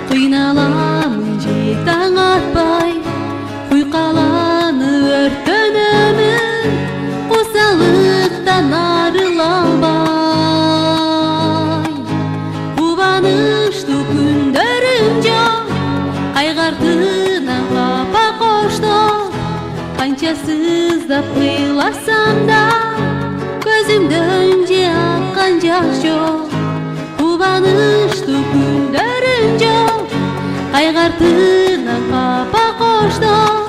Kıynalamın jeytan atpay, kuykalanı örtönümün, kusalıktan arılanbay. Kuvanıştı күндөрүм жок, кайгартынан капа коштоп, канча сыздап ыйласам да, көзүмдөн же аккан жаш жок. Кубанычтуу күндөрүм жок, кайгартынан капа коштоп,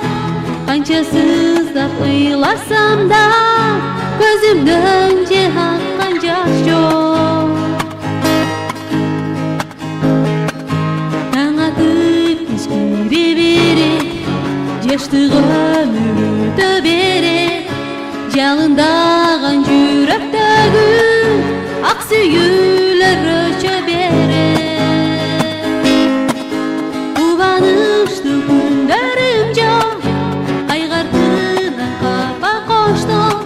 канча сыздап ыйласам да, көзүмдөн же аккан жаш жок. Таң атып кичкире берет, жаштык өмүр өтө берет, жалындаган жүрөктөгү ак сүйүүлөр өчө берет. Кубанычтуу күндөрүм жок, кайгартынан капа коштоп,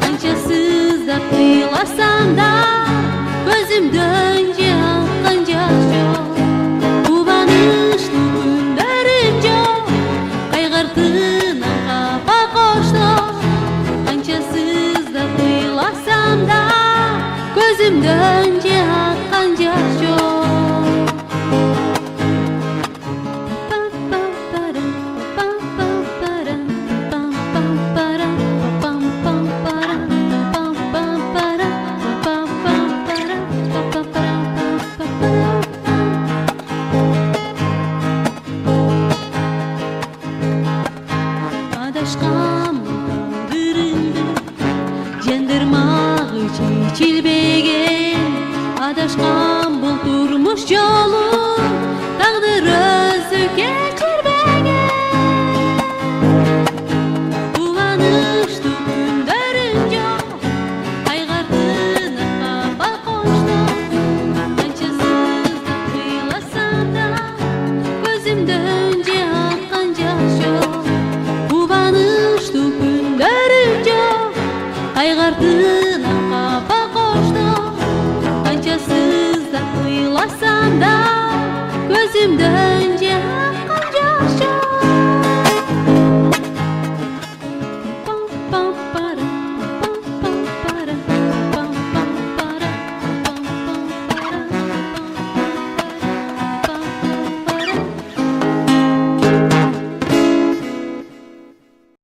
канча сыздап ыйласам да, көзүмдөн же аккан жаш жок. Кубанычтуу күндөрүм жок, кайгартынан капа коштоп, канча сыздап ыйласам да, көзүмдөн же аккан жаш жок. Адашкан тагдырымды жандырмагы чечилбеген, адашкан бул турмуш жолу тагдыр өзү